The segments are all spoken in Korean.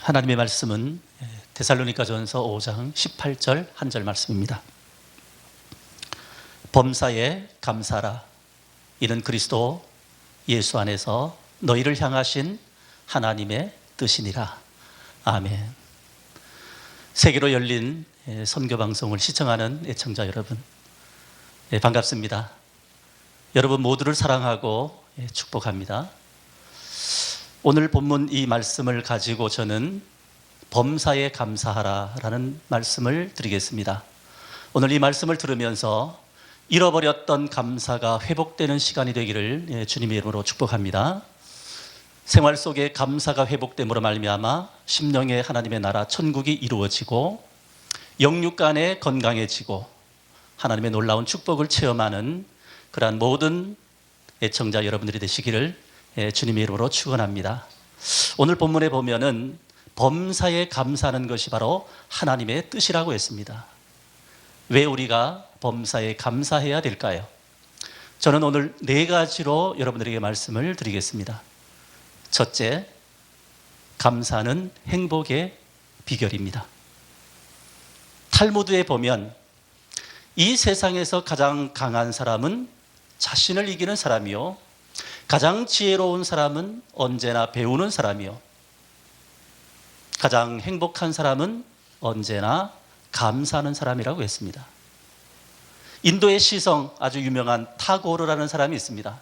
하나님의 말씀은 데살로니가전서 5장 18절 한 절 말씀입니다. 범사에 감사하라. 이는 그리스도 예수 안에서 너희를 향하신 하나님의 뜻이니라. 아멘. 세계로 열린 선교방송을 시청하는 애청자 여러분, 반갑습니다. 여러분 모두를 사랑하고 축복합니다. 오늘 본문 이 말씀을 가지고 저는 범사에 감사하라 라는 말씀을 드리겠습니다. 오늘 이 말씀을 들으면서 잃어버렸던 감사가 회복되는 시간이 되기를 주님의 이름으로 축복합니다. 생활 속에 감사가 회복됨으로 말미암아 심령의 하나님의 나라 천국이 이루어지고 영육 간에 건강해지고 하나님의 놀라운 축복을 체험하는 그러한 모든 애청자 여러분들이 되시기를 주님의 이름으로 축원합니다. 오늘 본문에 보면은 범사에 감사하는 것이 바로 하나님의 뜻이라고 했습니다. 왜 우리가 범사에 감사해야 될까요? 저는 오늘 4가지로 여러분들에게 말씀을 드리겠습니다. 첫째, 감사는 행복의 비결입니다. 탈무드에 보면 이 세상에서 가장 강한 사람은 자신을 이기는 사람이요, 가장 지혜로운 사람은 언제나 배우는 사람이요, 가장 행복한 사람은 언제나 감사하는 사람이라고 했습니다. 인도의 시성, 아주 유명한 타고르라는 사람이 있습니다.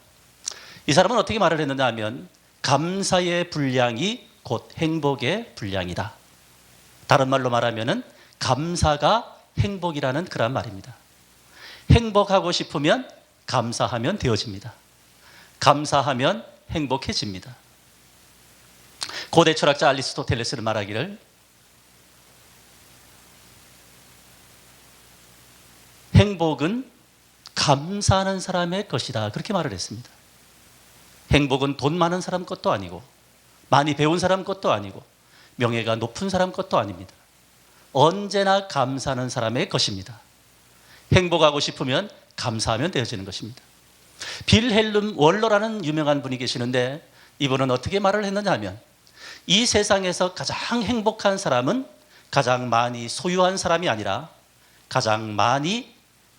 이 사람은 어떻게 말을 했느냐 하면 감사의 분량이 곧 행복의 분량이다. 다른 말로 말하면 감사가 행복이라는 그런 말입니다. 행복하고 싶으면 감사하면 되어집니다. 감사하면 행복해집니다. 고대 철학자 아리스토텔레스는 말하기를 행복은 감사하는 사람의 것이다, 그렇게 말을 했습니다. 행복은 돈 많은 사람 것도 아니고 많이 배운 사람 것도 아니고 명예가 높은 사람 것도 아닙니다. 언제나 감사하는 사람의 것입니다. 행복하고 싶으면 감사하면 되어지는 것입니다. 빌헬름 월러라는 유명한 분이 계시는데 이분은 어떻게 말을 했느냐 하면 이 세상에서 가장 행복한 사람은 가장 많이 소유한 사람이 아니라 가장 많이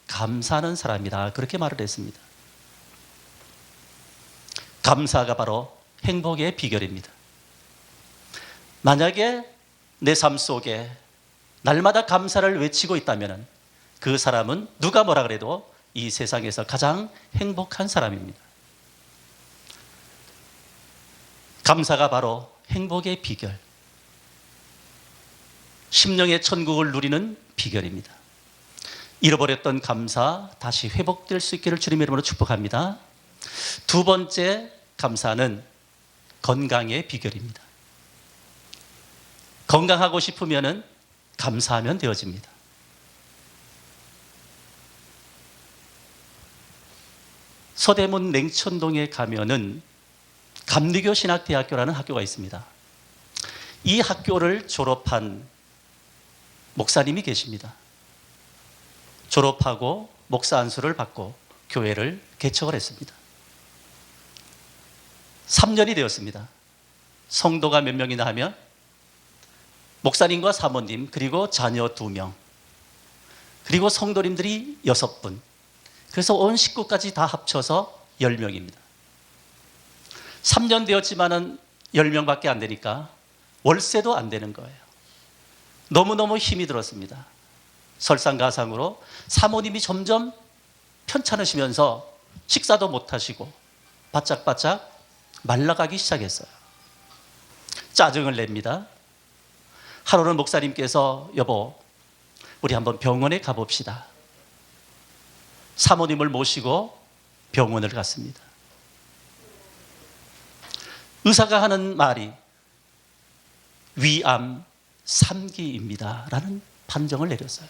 감사하는 사람이다, 그렇게 말을 했습니다. 감사가 바로 행복의 비결입니다. 만약에 내 삶 속에 날마다 감사를 외치고 있다면 그 사람은 누가 뭐라 그래도 이 세상에서 가장 행복한 사람입니다. 감사가 바로 행복의 비결, 심령의 천국을 누리는 비결입니다. 잃어버렸던 감사 다시 회복될 수 있기를 주님의 이름으로 축복합니다. 두 번째, 감사는 건강의 비결입니다. 건강하고 싶으면 감사하면 되어집니다. 서대문 냉천동에 가면은 감리교 신학대학교라는 학교가 있습니다. 이 학교를 졸업한 목사님이 계십니다. 졸업하고 목사 안수를 받고 교회를 개척을 했습니다. 3년이 되었습니다. 성도가 몇 명이나 하면 목사님과 사모님 그리고 자녀 2명 그리고 성도님들이 6분, 그래서 온 식구까지 다 합쳐서 10명입니다. 3년 되었지만은 10명밖에 안 되니까 월세도 안 되는 거예요. 너무너무 힘이 들었습니다. 설상가상으로 사모님이 점점 편찮으시면서 식사도 못 하시고 바짝바짝 말라가기 시작했어요. 짜증을 냅니다. 하루는 목사님께서 여보, 우리 한번 병원에 가봅시다. 사모님을 모시고 병원을 갔습니다. 의사가 하는 말이 위암 3기입니다 라는 판정을 내렸어요.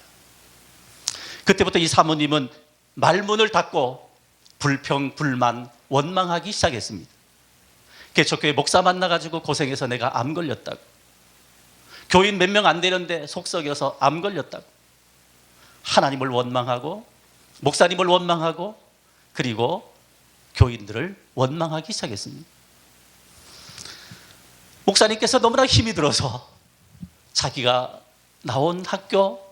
그때부터 이 사모님은 말문을 닫고 불평, 불만, 원망하기 시작했습니다. 개척교회 목사 만나가지고 고생해서 내가 암 걸렸다고, 교인 몇 명 안 되는데 속 썩여서 암 걸렸다고, 하나님을 원망하고 목사님을 원망하고 그리고 교인들을 원망하기 시작했습니다. 목사님께서 너무나 힘이 들어서 자기가 나온 학교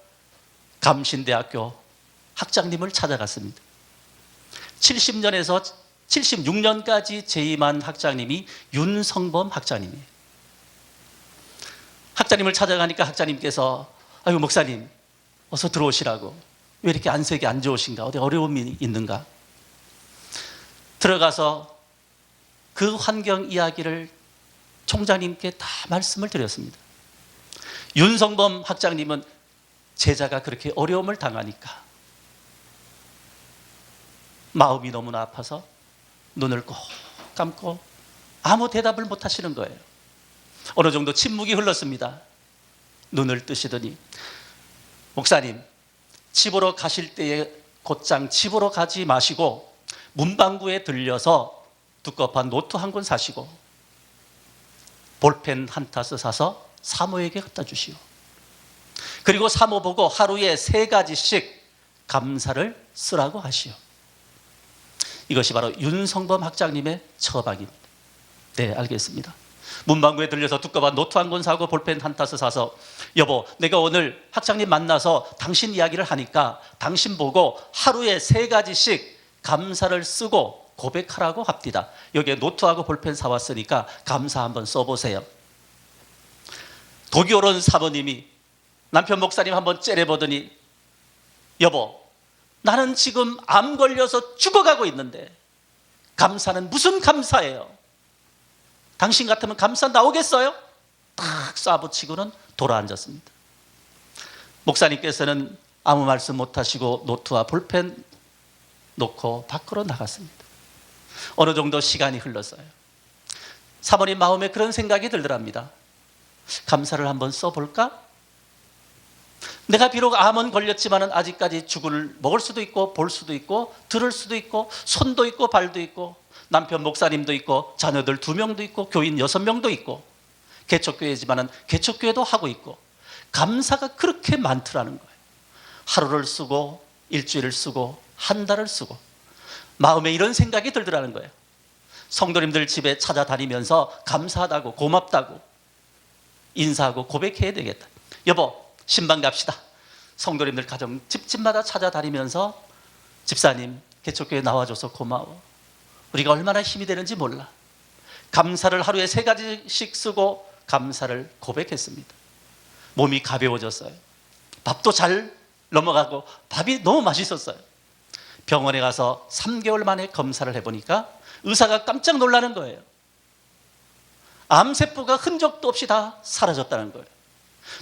감신대학교 학장님을 찾아갔습니다. 70년에서 76년까지 재임한 학장님이 윤성범 학장님이에요. 학장님을 찾아가니까 학장님께서 아이고 목사님 어서 들어오시라고, 왜 이렇게 안색이 안 좋으신가, 어디 어려움이 있는가. 들어가서 그 환경 이야기를 총장님께 다 말씀을 드렸습니다. 윤성범 학장님은 제자가 그렇게 어려움을 당하니까 마음이 너무나 아파서 눈을 꼭 감고 아무 대답을 못 하시는 거예요. 어느 정도 침묵이 흘렀습니다. 눈을 뜨시더니 목사님, 집으로 가실 때에 곧장 집으로 가지 마시고 문방구에 들려서 두껍한 노트 한 권 사시고 볼펜 한 타스 사서 사모에게 갖다 주시오. 그리고 사모 보고 하루에 3가지씩 감사를 쓰라고 하시오. 이것이 바로 윤성범 학장님의 처방입니다. 네, 알겠습니다. 문방구에 들려서 두꺼운 노트 한 권 사고 볼펜 한 타스 사서 여보, 내가 오늘 학장님 만나서 당신 이야기를 하니까 당신 보고 하루에 3가지씩 감사를 쓰고 고백하라고 합디다. 여기에 노트하고 볼펜 사왔으니까 감사 한번 써보세요. 독이 오른 사모님이 남편 목사님 한번 째려보더니 여보, 나는 지금 암 걸려서 죽어가고 있는데 감사는 무슨 감사예요? 당신 같으면 감사 나오겠어요? 탁 쏴붙이고는 돌아앉았습니다. 목사님께서는 아무 말씀 못하시고 노트와 볼펜 놓고 밖으로 나갔습니다. 어느 정도 시간이 흘렀어요. 사모님 마음에 그런 생각이 들더랍니다. 감사를 한번 써볼까? 내가 비록 암은 걸렸지만 아직까지 죽을 먹을 수도 있고 볼 수도 있고 들을 수도 있고 손도 있고 발도 있고 남편 목사님도 있고 자녀들 2명도 있고 교인 6명도 있고 개척교회지만 개척교회도 하고 있고 감사가 그렇게 많더라는 거예요. 하루를 쓰고 일주일을 쓰고 한 달을 쓰고 마음에 이런 생각이 들더라는 거예요. 성도님들 집에 찾아다니면서 감사하다고 고맙다고 인사하고 고백해야 되겠다. 여보, 신방 갑시다. 성도님들 가정 집집마다 찾아다니면서 집사님 개척교회 나와줘서 고마워. 우리가 얼마나 힘이 되는지 몰라. 감사를 하루에 3가지씩 쓰고 감사를 고백했습니다. 몸이 가벼워졌어요. 밥도 잘 넘어가고 밥이 너무 맛있었어요. 병원에 가서 3개월 만에 검사를 해보니까 의사가 깜짝 놀라는 거예요. 암세포가 흔적도 없이 다 사라졌다는 거예요.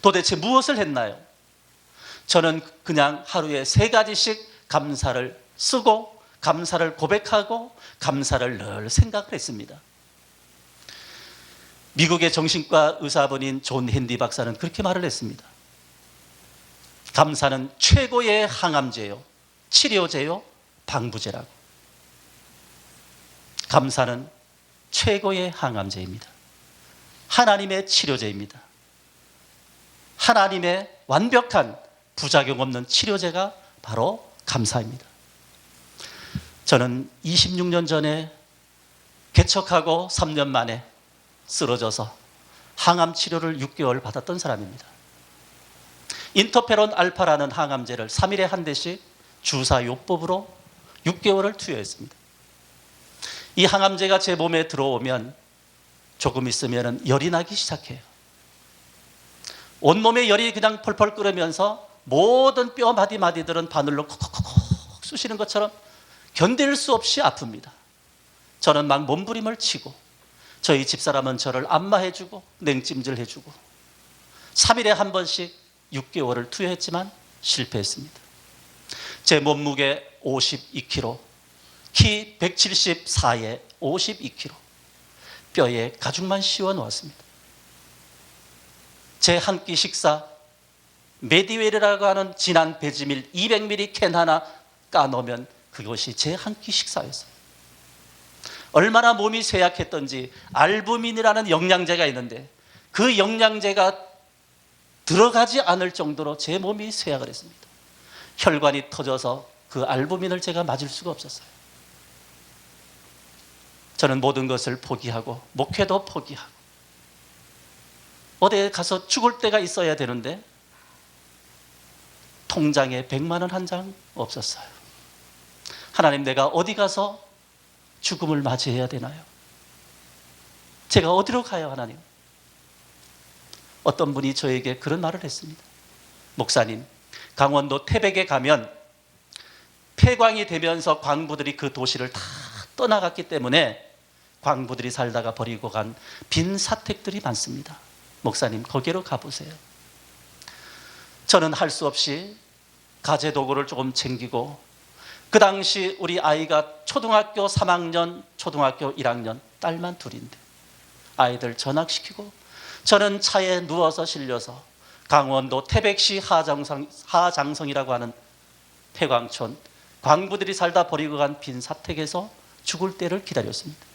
도대체 무엇을 했나요? 저는 그냥 하루에 3가지씩 감사를 쓰고 감사를 고백하고 감사를 늘 생각을 했습니다. 미국의 정신과 의사분인 존 핸디 박사는 그렇게 말을 했습니다. 감사는 최고의 항암제요, 치료제요, 방부제라고. 감사는 최고의 항암제입니다. 하나님의 치료제입니다. 하나님의 완벽한 부작용 없는 치료제가 바로 감사입니다. 저는 26년 전에 개척하고 3년 만에 쓰러져서 항암 치료를 6개월 받았던 사람입니다. 인터페론 알파라는 항암제를 3일에 한 대씩 주사요법으로 6개월을 투여했습니다. 이 항암제가 제 몸에 들어오면 조금 있으면 열이 나기 시작해요. 온몸에 열이 그냥 펄펄 끓으면서 모든 뼈 마디마디들은 바늘로 콕콕콕 쑤시는 것처럼 견딜 수 없이 아픕니다. 저는 막 몸부림을 치고 저희 집사람은 저를 안마해주고 냉찜질 해주고 3일에 한 번씩 6개월을 투여했지만 실패했습니다. 제 몸무게 52kg, 키 174에 52kg, 뼈에 가죽만 씌워 놓았습니다. 제 한 끼 식사, 메디웰이라고 하는 진한 배지밀 200ml 캔 하나 까놓으면 그것이 제 한 끼 식사였어요. 얼마나 몸이 쇠약했던지 알부민이라는 영양제가 있는데 그 영양제가 들어가지 않을 정도로 제 몸이 쇠약을 했습니다. 혈관이 터져서 그 알부민을 제가 맞을 수가 없었어요. 저는 모든 것을 포기하고 목회도 포기하고 어디에 가서 죽을 때가 있어야 되는데 통장에 100만 원 한 장 없었어요. 하나님, 내가 어디 가서 죽음을 맞이해야 되나요? 제가 어디로 가요, 하나님? 어떤 분이 저에게 그런 말을 했습니다. 목사님, 강원도 태백에 가면 폐광이 되면서 광부들이 그 도시를 다 떠나갔기 때문에 광부들이 살다가 버리고 간 빈 사택들이 많습니다. 목사님, 거기로 가보세요. 저는 할 수 없이 가재 도구를 조금 챙기고, 그 당시 우리 아이가 초등학교 3학년, 초등학교 1학년, 딸만 둘인데 아이들 전학시키고 저는 차에 누워서 실려서 강원도 태백시 하장성이라고 하는 폐광촌, 광부들이 살다 버리고 간 빈 사택에서 죽을 때를 기다렸습니다.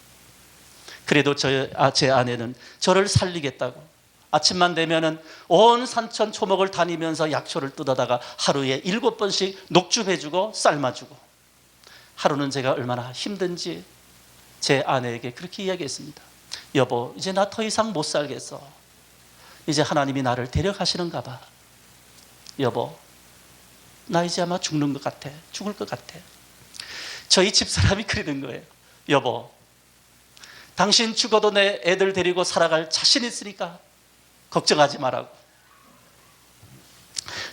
그래도 제 아내는 저를 살리겠다고 아침만 되면은 온 산천 초목을 다니면서 약초를 뜯어다가 하루에 7번씩 녹즙해주고 삶아주고, 하루는 제가 얼마나 힘든지 제 아내에게 그렇게 이야기했습니다. 여보, 이제 나 더 이상 못 살겠어. 이제 하나님이 나를 데려가시는가 봐. 여보, 나 이제 아마 죽는 것 같아. 죽을 것 같아. 저희 집사람이 그러는 거예요. 여보, 당신 죽어도 내 애들 데리고 살아갈 자신 있으니까 걱정하지 말라고.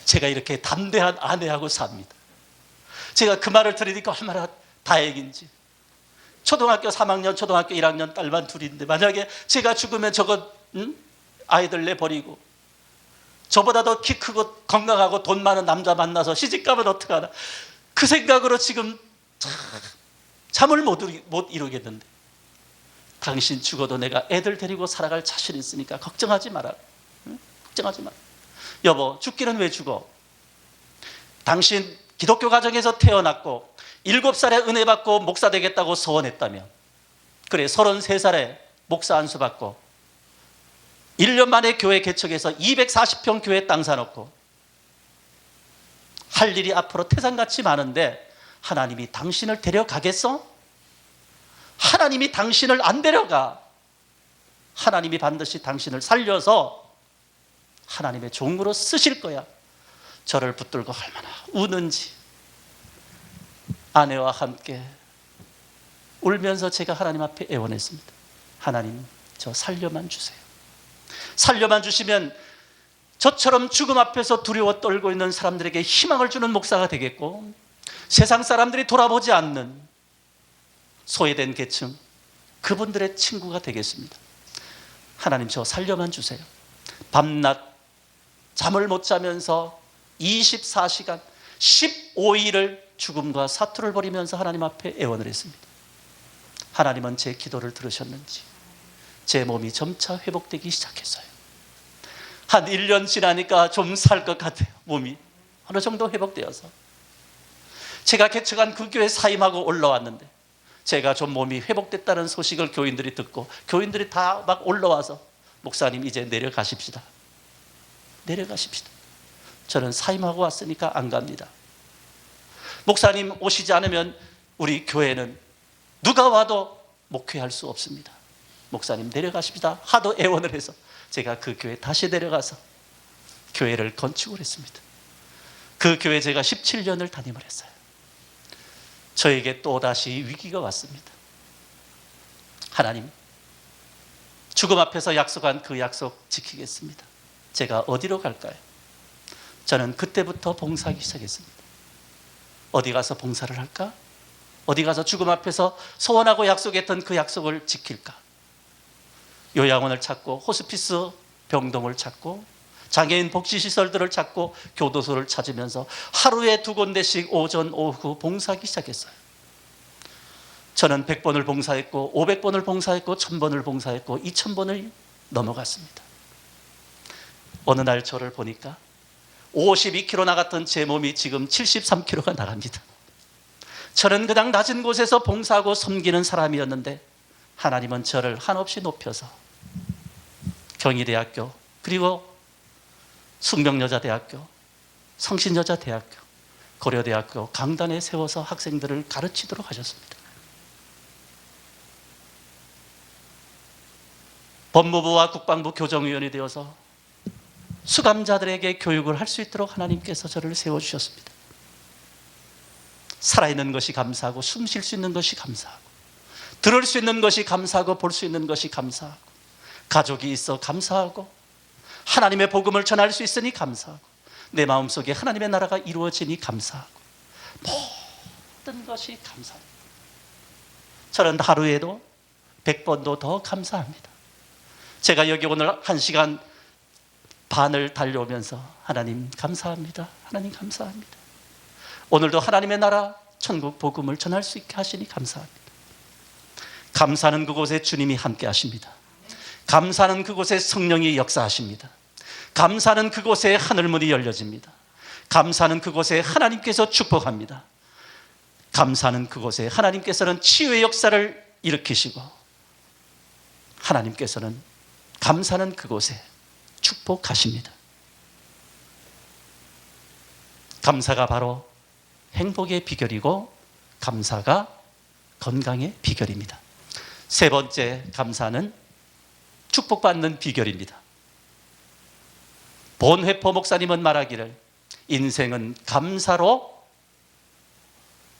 제가 이렇게 담대한 아내하고 삽니다. 제가 그 말을 들으니까 얼마나 다행인지. 초등학교 3학년, 초등학교 1학년 딸만 둘인데 만약에 제가 죽으면 저거 아이들 내버리고 저보다 더 키 크고 건강하고 돈 많은 남자 만나서 시집가면 어떡하나. 그 생각으로 지금 잠을 못 이루겠는데, 당신 죽어도 내가 애들 데리고 살아갈 자신 있으니까 걱정하지 마라. 걱정하지 마라. 여보, 죽기는 왜 죽어? 당신 기독교 가정에서 태어났고 7살에 은혜 받고 목사 되겠다고 서원했다면, 그래 33살에 목사 안수 받고 1년 만에 교회 개척해서 240평 교회 땅 사놓고 할 일이 앞으로 태산같이 많은데 하나님이 당신을 데려가겠어? 하나님이 당신을 안 데려가. 하나님이 반드시 당신을 살려서 하나님의 종으로 쓰실 거야. 저를 붙들고 얼마나 우는지. 아내와 함께 울면서 제가 하나님 앞에 애원했습니다. 하나님, 저 살려만 주세요. 살려만 주시면 저처럼 죽음 앞에서 두려워 떨고 있는 사람들에게 희망을 주는 목사가 되겠고, 세상 사람들이 돌아보지 않는 소외된 계층, 그분들의 친구가 되겠습니다. 하나님, 저 살려만 주세요. 밤낮 잠을 못 자면서 24시간 15일을 죽음과 사투를 벌이면서 하나님 앞에 애원을 했습니다. 하나님은 제 기도를 들으셨는지 제 몸이 점차 회복되기 시작했어요. 한 1년 지나니까 좀 살 것 같아요. 몸이 어느 정도 회복되어서 제가 개척한 그 교회 사임하고 올라왔는데, 제가 좀 몸이 회복됐다는 소식을 교인들이 듣고 교인들이 다 막 올라와서 목사님 이제 내려가십시다. 내려가십시다. 저는 사임하고 왔으니까 안 갑니다. 목사님 오시지 않으면 우리 교회는 누가 와도 목회할 수 없습니다. 목사님 내려가십시다 하도 애원을 해서 제가 그 교회 다시 내려가서 교회를 건축을 했습니다. 그 교회 제가 17년을 담임을 했어요. 저에게 또다시 위기가 왔습니다. 하나님, 죽음 앞에서 약속한 그 약속 지키겠습니다. 제가 어디로 갈까요? 저는 그때부터 봉사하기 시작했습니다. 어디 가서 봉사를 할까? 어디 가서 죽음 앞에서 소원하고 약속했던 그 약속을 지킬까? 요양원을 찾고 호스피스 병동을 찾고 장애인 복지시설들을 찾고 교도소를 찾으면서 하루에 2군데씩 오전 오후 봉사하기 시작했어요. 저는 100번을 봉사했고 500번을 봉사했고 1000번을 봉사했고 2000번을 넘어갔습니다. 어느 날 저를 보니까 52kg 나갔던 제 몸이 지금 73kg가 나갑니다. 저는 그냥 낮은 곳에서 봉사하고 섬기는 사람이었는데 하나님은 저를 한없이 높여서 경희대학교, 그리고 숙명여자대학교, 성신여자대학교, 고려대학교 강단에 세워서 학생들을 가르치도록 하셨습니다. 법무부와 국방부 교정위원이 되어서 수감자들에게 교육을 할 수 있도록 하나님께서 저를 세워주셨습니다. 살아있는 것이 감사하고, 숨 쉴 수 있는 것이 감사하고, 들을 수 있는 것이 감사하고, 볼 수 있는 것이 감사하고, 가족이 있어 감사하고, 하나님의 복음을 전할 수 있으니 감사하고, 내 마음속에 하나님의 나라가 이루어지니 감사하고, 모든 것이 감사합니다. 저는 하루에도 100번도 더 감사합니다. 제가 여기 오늘 1시간 반을 달려오면서 하나님 감사합니다, 하나님 감사합니다, 오늘도 하나님의 나라 천국 복음을 전할 수 있게 하시니 감사합니다. 감사하는 그곳에 주님이 함께 하십니다. 감사하는 그곳에 성령이 역사하십니다. 감사하는 그곳에 하늘문이 열려집니다. 감사하는 그곳에 하나님께서 축복합니다. 감사하는 그곳에 하나님께서는 치유의 역사를 일으키시고, 하나님께서는 감사하는 그곳에 축복하십니다. 감사가 바로 행복의 비결이고, 감사가 건강의 비결입니다. 세 번째 감사는 축복받는 비결입니다. 본회포 목사님은 말하기를 인생은 감사로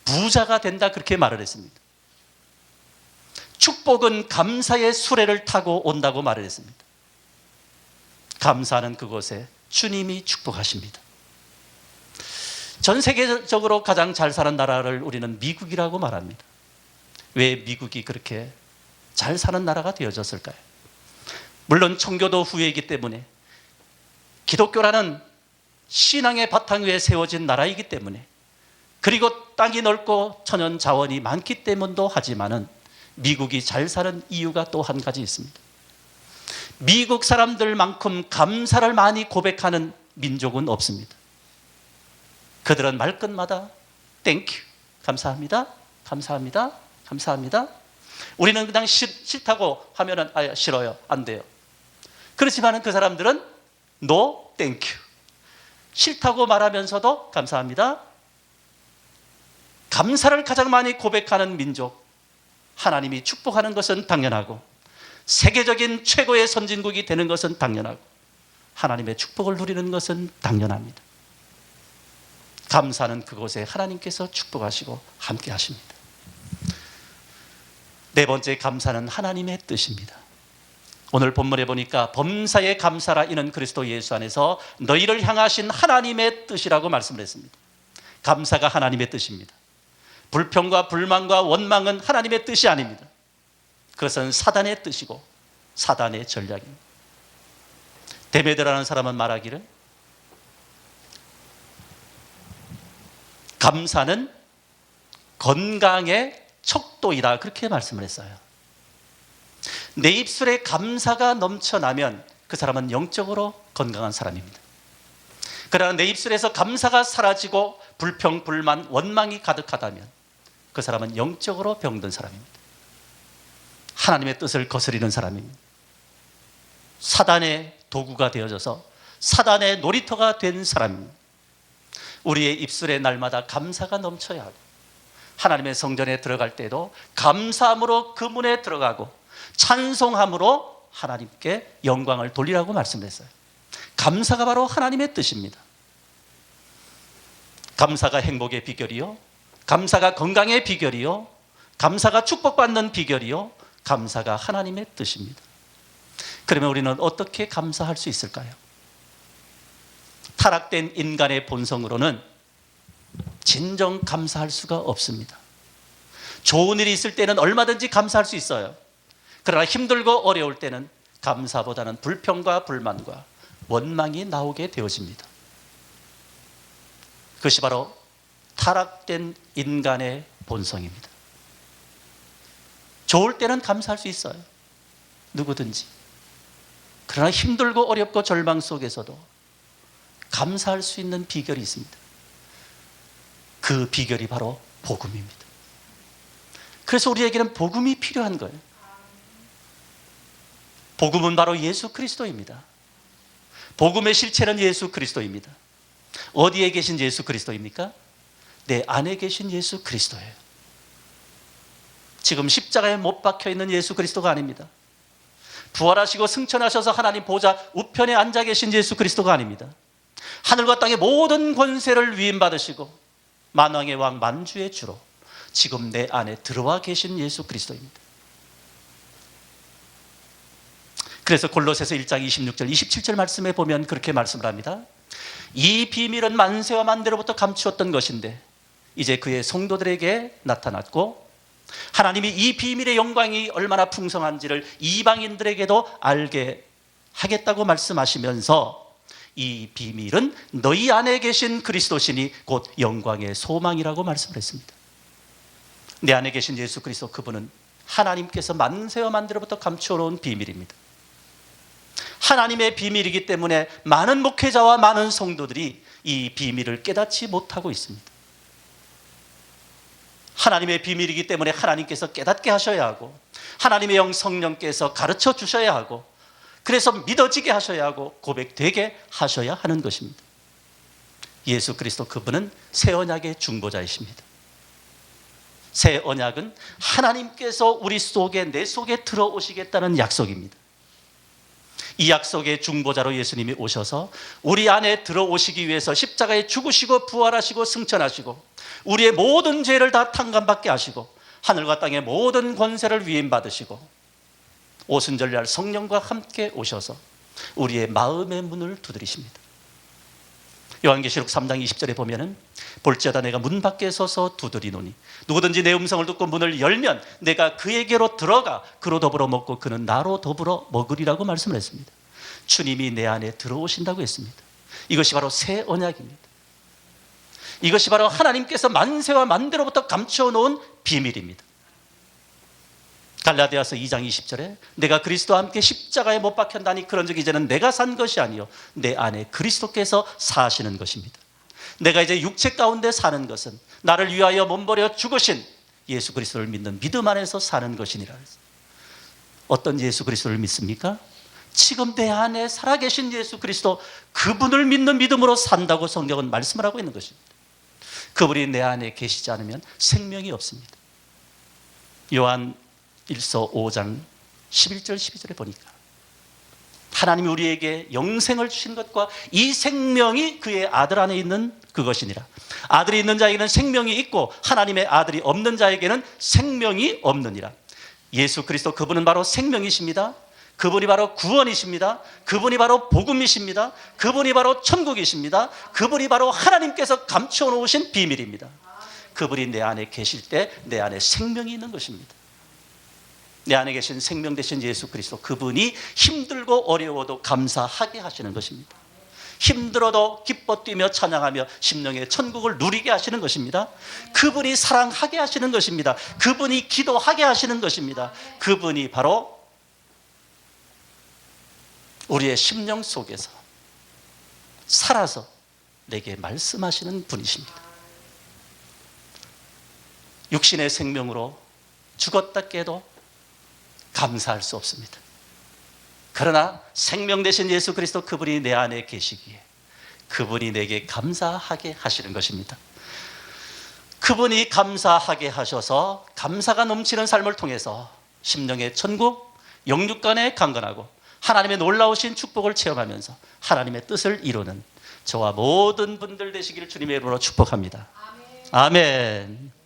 부자가 된다, 그렇게 말을 했습니다. 축복은 감사의 수레를 타고 온다고 말을 했습니다. 감사하는 그곳에 주님이 축복하십니다. 전 세계적으로 가장 잘 사는 나라를 우리는 미국이라고 말합니다. 왜 미국이 그렇게 잘 사는 나라가 되어졌을까요? 물론 청교도 후예이기 때문에, 기독교라는 신앙의 바탕 위에 세워진 나라이기 때문에, 그리고 땅이 넓고 천연 자원이 많기 때문도 하지만은 미국이 잘 사는 이유가 또 한 가지 있습니다. 미국 사람들만큼 감사를 많이 고백하는 민족은 없습니다. 그들은 말끝마다 땡큐, 감사합니다, 감사합니다, 감사합니다. 우리는 그냥 싫다고 하면은 싫어요, 안 돼요. 그렇지만은 그 사람들은 노 땡큐, 싫다고 말하면서도 감사합니다. 감사를 가장 많이 고백하는 민족, 하나님이 축복하는 것은 당연하고, 세계적인 최고의 선진국이 되는 것은 당연하고, 하나님의 축복을 누리는 것은 당연합니다. 감사는 그곳에 하나님께서 축복하시고 함께 하십니다. 네 번째 감사는 하나님의 뜻입니다. 오늘 본문에 보니까 범사에 감사라, 이는 그리스도 예수 안에서 너희를 향하신 하나님의 뜻이라고 말씀을 했습니다. 감사가 하나님의 뜻입니다. 불평과 불만과 원망은 하나님의 뜻이 아닙니다. 그것은 사단의 뜻이고 사단의 전략입니다. 데메드라는 사람은 말하기를 감사는 건강의 척도이다, 그렇게 말씀을 했어요. 내 입술에 감사가 넘쳐나면 그 사람은 영적으로 건강한 사람입니다. 그러나 내 입술에서 감사가 사라지고 불평, 불만, 원망이 가득하다면 그 사람은 영적으로 병든 사람입니다. 하나님의 뜻을 거스리는 사람입니다. 사단의 도구가 되어져서 사단의 놀이터가 된 사람입니다. 우리의 입술에 날마다 감사가 넘쳐야 하고, 하나님의 성전에 들어갈 때도 감사함으로 그 문에 들어가고 찬송함으로 하나님께 영광을 돌리라고 말씀했어요. 감사가 바로 하나님의 뜻입니다. 감사가 행복의 비결이요, 감사가 건강의 비결이요, 감사가 축복받는 비결이요, 감사가 하나님의 뜻입니다. 그러면 우리는 어떻게 감사할 수 있을까요? 타락된 인간의 본성으로는 진정 감사할 수가 없습니다. 좋은 일이 있을 때는 얼마든지 감사할 수 있어요. 그러나 힘들고 어려울 때는 감사보다는 불평과 불만과 원망이 나오게 되어집니다. 그것이 바로 타락된 인간의 본성입니다. 좋을 때는 감사할 수 있어요, 누구든지. 그러나 힘들고 어렵고 절망 속에서도 감사할 수 있는 비결이 있습니다. 그 비결이 바로 복음입니다. 그래서 우리에게는 복음이 필요한 거예요. 복음은 바로 예수 그리스도입니다. 복음의 실체는 예수 그리스도입니다. 어디에 계신 예수 그리스도입니까? 내 안에 계신 예수 그리스도예요. 지금 십자가에 못 박혀 있는 예수 그리스도가 아닙니다. 부활하시고 승천하셔서 하나님 보좌 우편에 앉아 계신 예수 그리스도가 아닙니다. 하늘과 땅의 모든 권세를 위임받으시고 만왕의 왕 만주의 주로 지금 내 안에 들어와 계신 예수 그리스도입니다. 그래서 골로새서 1장 26절 27절 말씀에 보면 그렇게 말씀을 합니다. 이 비밀은 만세와 만대로부터 감추었던 것인데 이제 그의 성도들에게 나타났고 하나님이 이 비밀의 영광이 얼마나 풍성한지를 이방인들에게도 알게 하겠다고 말씀하시면서 이 비밀은 너희 안에 계신 그리스도시니 곧 영광의 소망이라고 말씀을 했습니다. 내 안에 계신 예수 그리스도, 그분은 하나님께서 만세와 만대로부터 감추어 놓은 비밀입니다. 하나님의 비밀이기 때문에 많은 목회자와 많은 성도들이 이 비밀을 깨닫지 못하고 있습니다. 하나님의 비밀이기 때문에 하나님께서 깨닫게 하셔야 하고 하나님의 영 성령께서 가르쳐 주셔야 하고 그래서 믿어지게 하셔야 하고 고백되게 하셔야 하는 것입니다. 예수 그리스도, 그분은 새 언약의 중보자이십니다. 새 언약은 하나님께서 우리 속에, 내 속에 들어오시겠다는 약속입니다. 이 약속의 중보자로 예수님이 오셔서 우리 안에 들어오시기 위해서 십자가에 죽으시고 부활하시고 승천하시고 우리의 모든 죄를 다 탕감받게 하시고 하늘과 땅의 모든 권세를 위임받으시고 오순절날 성령과 함께 오셔서 우리의 마음의 문을 두드리십니다. 요한계시록 3장 20절에 보면은 볼지어다 내가 문 밖에 서서 두드리노니 누구든지 내 음성을 듣고 문을 열면 내가 그에게로 들어가 그로 더불어 먹고 그는 나로 더불어 먹으리라고 말씀을 했습니다. 주님이 내 안에 들어오신다고 했습니다. 이것이 바로 새 언약입니다. 이것이 바로 하나님께서 만세와 만대로부터 감추어 놓은 비밀입니다. 갈라디아서 2장 20절에 내가 그리스도와 함께 십자가에 못 박혔다니 그런즉 이제는 내가 산 것이 아니요 내 안에 그리스도께서 사시는 것입니다. 내가 이제 육체 가운데 사는 것은 나를 위하여 몸버려 죽으신 예수 그리스도를 믿는 믿음 안에서 사는 것이니라. 어떤 예수 그리스도를 믿습니까? 지금 내 안에 살아계신 예수 그리스도, 그분을 믿는 믿음으로 산다고 성경은 말씀을 하고 있는 것입니다. 그분이 내 안에 계시지 않으면 생명이 없습니다. 요한 1서 5장 11절 12절에 보니까 하나님이 우리에게 영생을 주신 것과 이 생명이 그의 아들 안에 있는 그것이니라. 아들이 있는 자에게는 생명이 있고 하나님의 아들이 없는 자에게는 생명이 없느니라. 예수 그리스도, 그분은 바로 생명이십니다. 그분이 바로 구원이십니다. 그분이 바로 복음이십니다. 그분이 바로 천국이십니다. 그분이 바로 하나님께서 감추어 놓으신 비밀입니다. 그분이 내 안에 계실 때 내 안에 생명이 있는 것입니다. 내 안에 계신 생명 되신 예수 그리스도, 그분이 힘들고 어려워도 감사하게 하시는 것입니다. 힘들어도 기뻐 뛰며 찬양하며 심령의 천국을 누리게 하시는 것입니다. 그분이 사랑하게 하시는 것입니다. 그분이 기도하게 하시는 것입니다. 그분이 바로 우리의 심령 속에서 살아서 내게 말씀하시는 분이십니다. 육신의 생명으로 죽었다 깨도 감사할 수 없습니다. 그러나 생명 되신 예수 그리스도, 그분이 내 안에 계시기에 그분이 내게 감사하게 하시는 것입니다. 그분이 감사하게 하셔서 감사가 넘치는 삶을 통해서 심령의 천국, 영육간에 강건하고 하나님의 놀라우신 축복을 체험하면서 하나님의 뜻을 이루는 저와 모든 분들 되시기를 주님의 이름으로 축복합니다. 아멘.